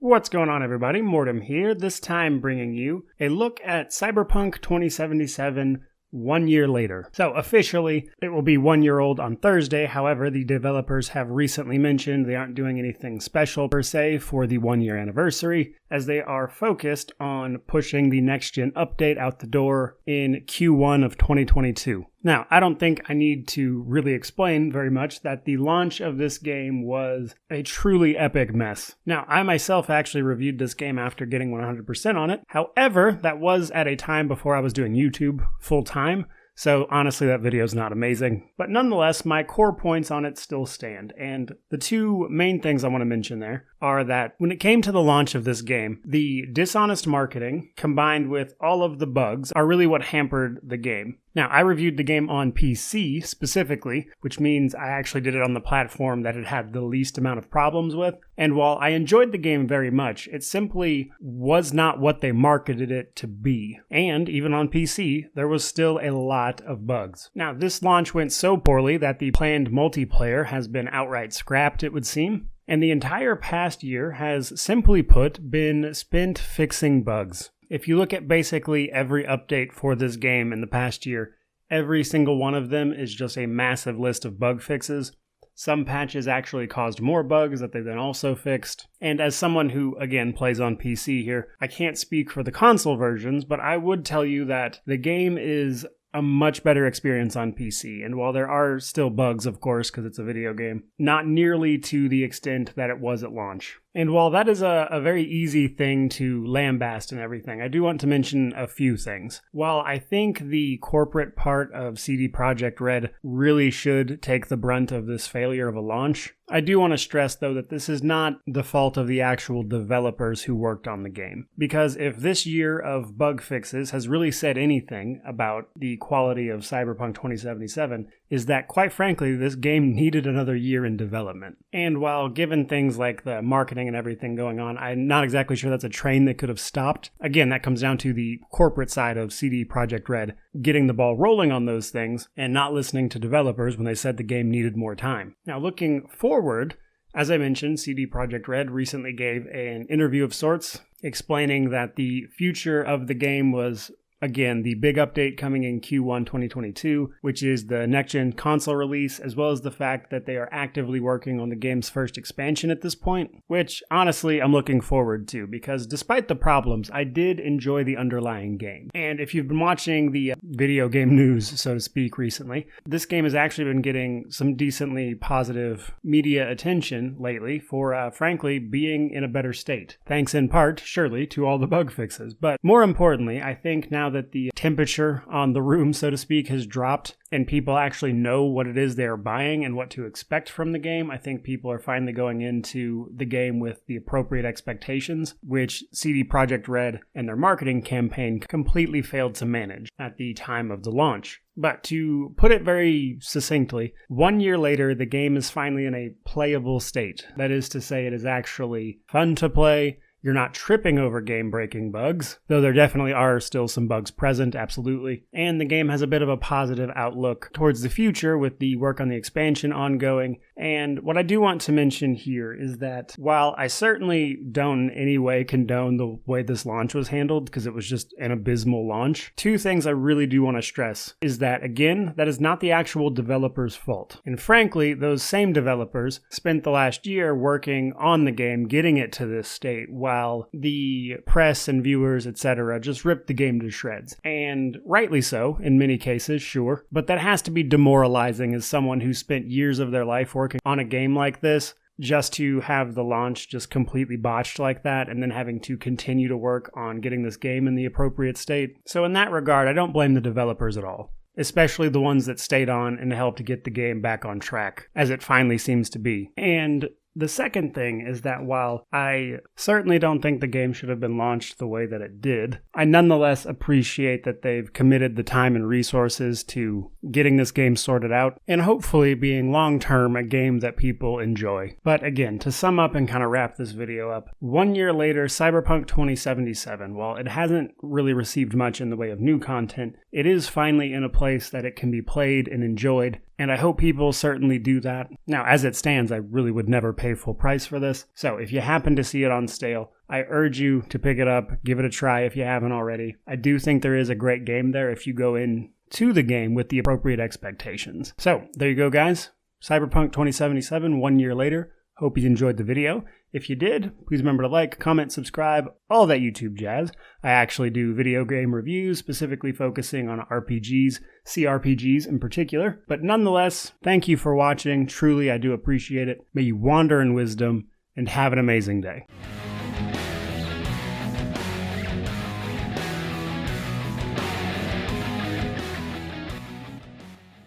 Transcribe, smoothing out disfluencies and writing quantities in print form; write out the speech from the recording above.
What's going on, everybody? Mortem here, this time bringing you a look at Cyberpunk 2077 1 year later. So officially, it will be 1 year old on Thursday. However, the developers have recently mentioned they aren't doing anything special per se for the 1 year anniversary, as they are focused on pushing the next-gen update out the door in Q1 of 2022. Now, I don't think I need to really explain very much that the launch of this game was a truly epic mess. Now, I myself actually reviewed this game after getting 100% on it. However, that was at a time before I was doing YouTube full-time. So honestly, that video is not amazing. But nonetheless, my core points on it still stand. And the two main things I want to mention there are that when it came to the launch of this game, the dishonest marketing combined with all of the bugs are really what hampered the game. Now, I reviewed the game on PC specifically, which means I actually did it on the platform that it had the least amount of problems with. And while I enjoyed the game very much, it simply was not what they marketed it to be. And even on PC, there was still a lot of bugs. Now, this launch went so poorly that the planned multiplayer has been outright scrapped, it would seem. And the entire past year has, simply put, been spent fixing bugs. If you look at basically every update for this game in the past year, every single one of them is just a massive list of bug fixes. Some patches actually caused more bugs that they then also fixed. And as someone who, again, plays on PC here, I can't speak for the console versions, but I would tell you that the game is a much better experience on PC. And while there are still bugs, of course, because it's a video game, not nearly to the extent that it was at launch. And while that is a very easy thing to lambast and everything, I do want to mention a few things. While I think the corporate part of CD Projekt Red really should take the brunt of this failure of a launch, I do want to stress, though, that this is not the fault of the actual developers who worked on the game. Because if this year of bug fixes has really said anything about the quality of Cyberpunk 2077, is that, quite frankly, this game needed another year in development. And while given things like the marketing and everything going on, I'm not exactly sure that's a train that could have stopped. Again, that comes down to the corporate side of CD Projekt Red getting the ball rolling on those things and not listening to developers when they said the game needed more time. Now, looking forward, as I mentioned, CD Projekt Red recently gave an interview of sorts explaining that the future of the game was, again, the big update coming in Q1 2022, which is the next-gen console release, as well as the fact that they are actively working on the game's first expansion at this point, which, honestly, I'm looking forward to, because despite the problems, I did enjoy the underlying game. And if you've been watching the video game news, so to speak, recently, this game has actually been getting some decently positive media attention lately for, frankly, being in a better state. Thanks in part, surely, to all the bug fixes. But more importantly, I think now that the temperature on the room, so to speak, has dropped and people actually know what it is they're buying and what to expect from the game, I think people are finally going into the game with the appropriate expectations, which CD Projekt Red and their marketing campaign completely failed to manage at the time of the launch. But to put it very succinctly, 1 year later, the game is finally in a playable state. That is to say, it is actually fun to play. You're not tripping over game-breaking bugs, though there definitely are still some bugs present, absolutely. And the game has a bit of a positive outlook towards the future with the work on the expansion ongoing. And what I do want to mention here is that while I certainly don't in any way condone the way this launch was handled, because it was just an abysmal launch, two things I really do want to stress is that, again, that is not the actual developer's fault. And frankly, those same developers spent the last year working on the game, getting it to this state, while the press and viewers, etc., just ripped the game to shreds. And rightly so, in many cases, sure, but that has to be demoralizing as someone who spent years of their life working on a game like this, just to have the launch just completely botched like that, and then having to continue to work on getting this game in the appropriate state. So in that regard, I don't blame the developers at all, especially the ones that stayed on and helped to get the game back on track, as it finally seems to be. And the second thing is that while I certainly don't think the game should have been launched the way that it did, I nonetheless appreciate that they've committed the time and resources to getting this game sorted out and hopefully being long-term a game that people enjoy. But again, to sum up and kind of wrap this video up, 1 year later, Cyberpunk 2077, while it hasn't really received much in the way of new content, it is finally in a place that it can be played and enjoyed, and I hope people certainly do that. Now, as it stands, I really would never pay full price for this, so if you happen to see it on sale, I urge you to pick it up, give it a try if you haven't already. I do think there is a great game there if you go into the game with the appropriate expectations. So, there you go, guys. Cyberpunk 2077, 1 year later. Hope you enjoyed the video. If you did, please remember to like, comment, subscribe, all that YouTube jazz. I actually do video game reviews, specifically focusing on RPGs, CRPGs in particular. But nonetheless, thank you for watching. Truly, I do appreciate it. May you wander in wisdom and have an amazing day.